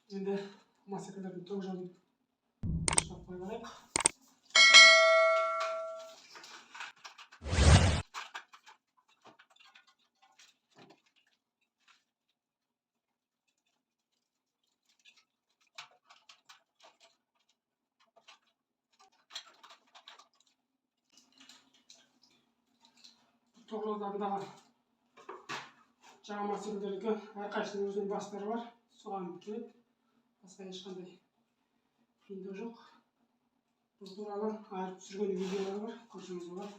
Енді массакалардың тоқ жағын дұрыстап қойып алайық. Тоқ жолдарындағы жаңа массакалдердікі әрқайсысының өзінің бастары бар. Соған келеді. Басқа ешқандай қиындық жоқ. Бұл туралы айырып түсірген видеолар бар, көрсеңіз болады.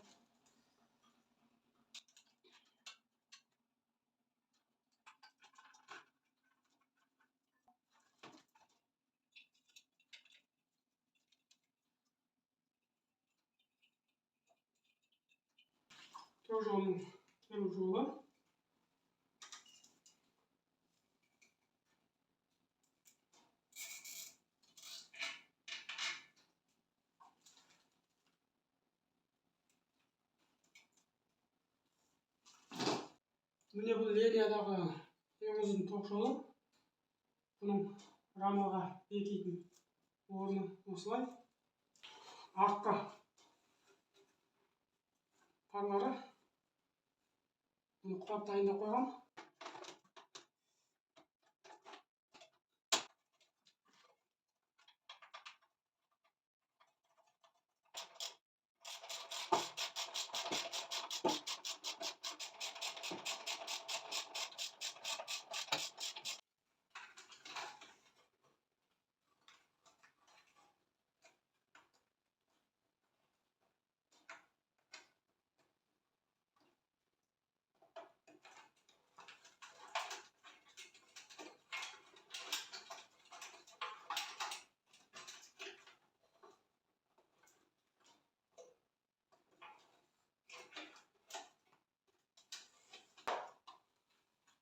Тоқ жолының келу жолы. Міне бұл линиядағы ең ұзын тоқ жолы. Бұның рамаға бекитін орны осылай. Артқы парлары бұны құлап дайындап қойған.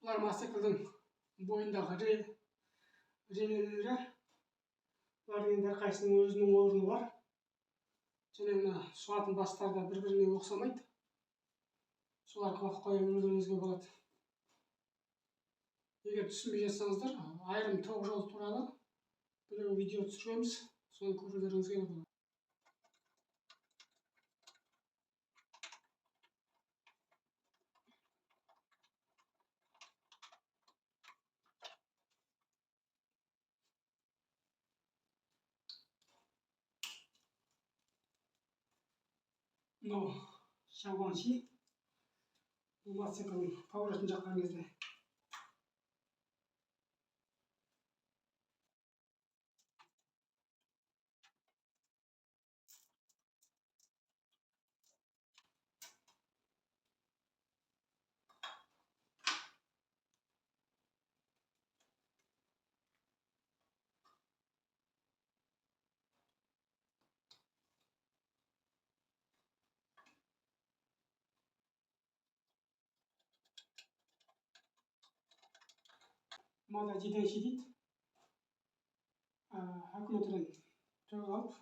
Бұлар массакалдың бойындағы релелері. Бұлардың енді әрқайсысының өзінің орны бар. Және мына шығатын бастары да бір-біріне ұқсамайды. Сол арқылы қоя білуіңізге болады. Егер түсінбей жатсаңыздар, айрым тоқ жол туралы бір видео түсіреміз. Соны көрулеріңізге болады. Мынау шабанши. Бұл массакалның поворотын жаққан кезде мына жиденши дейді. Аккумулятордан төгіп алып,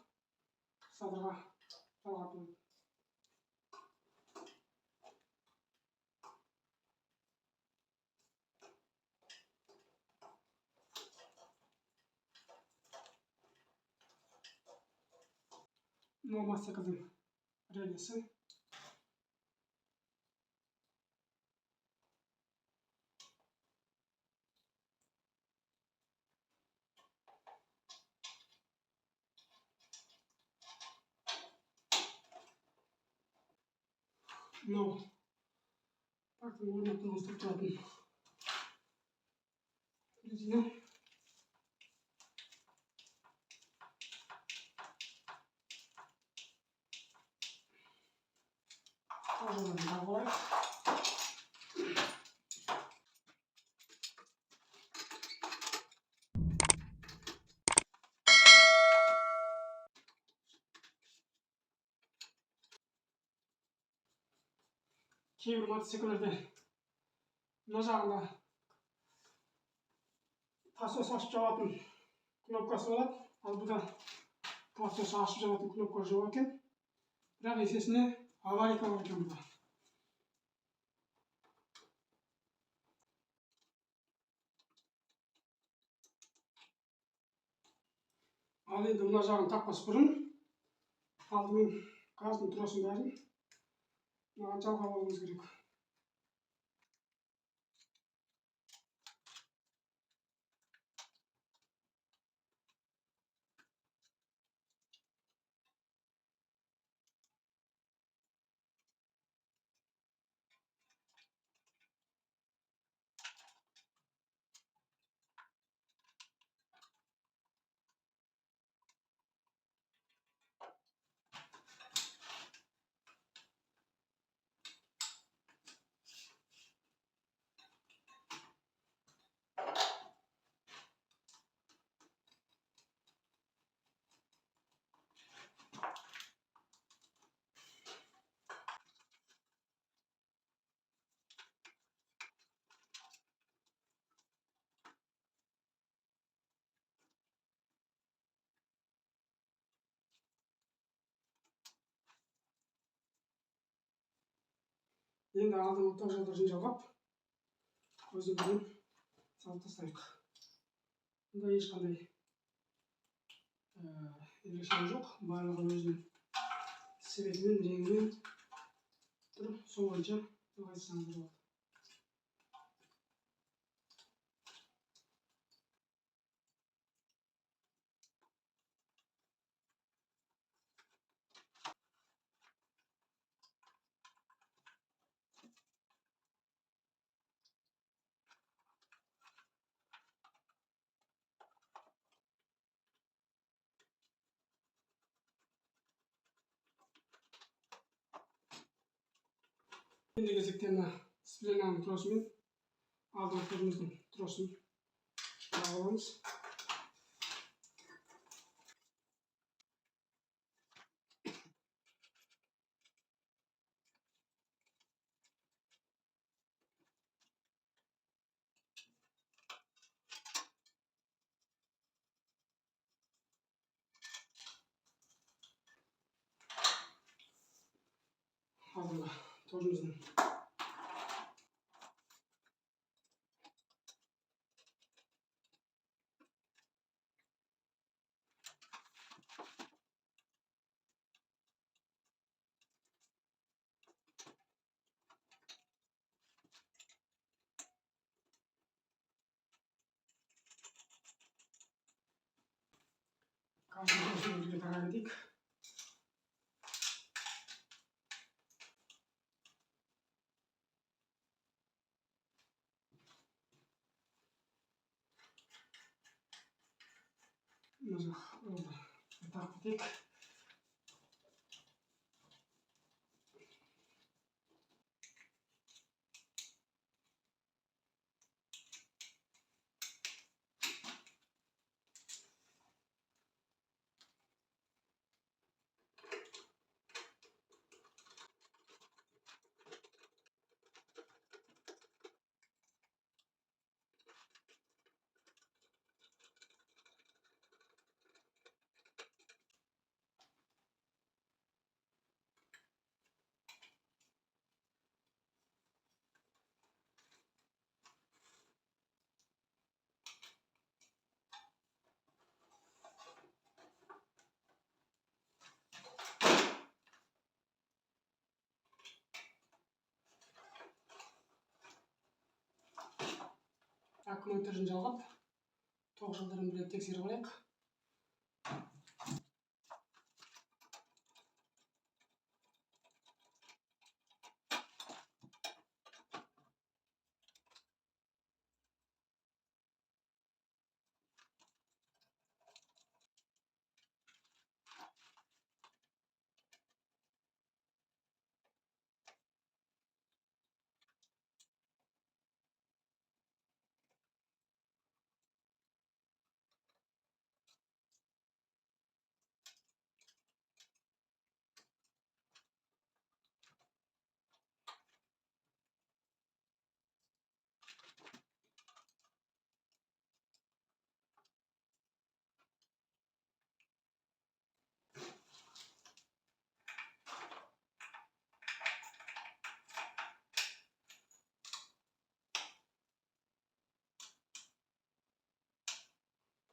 садырға жалғап қойды. Мынау массакалдың релесі. Мынау парктың орнатуын ұстап тұратын резина. Ажаларын тағып алайық. Кейбір мотоциклдерде мына жағында насос ашып жабатын кнопкасы болады. Ал бұда насос ашып жабатын кнопка жоқ екен. Бірақ есесіне аварийка бар екен бұда. Ал енді мына жағын таппас бұрын алдымен газдың тросын бәрін мынаған жалғап алуымыз керек. Енді алдыңғы тоқ жолдарын жалғап, көзіміздің салып тастайық. Бұнда ешқандай ерекшелігі жоқ. Барлығы өзінің цветімен, реңімен тұр. Сол бойынша жалғастырсаңыз болады. Енді кезекте мына спиленаның тросымен алдыңғы көзіміздің тросын жағып аламыз. Алдыңғы торымыздың газдың тросын бірге тағайын етейік. Мына жақ болды. Тағып кетейік. Аккумуляторын жалғап, тоқ жолдарын бір рет тексеріп алайық.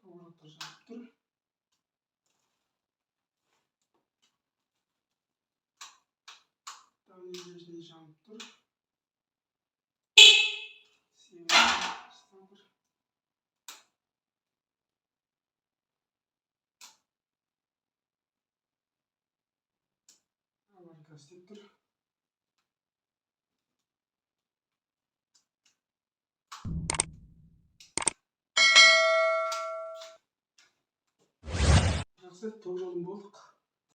Поворотты жағып тұр. Өзіне жанып тұр. Аварийка істеп тұр. Жақсы, тоқ жолын болдық.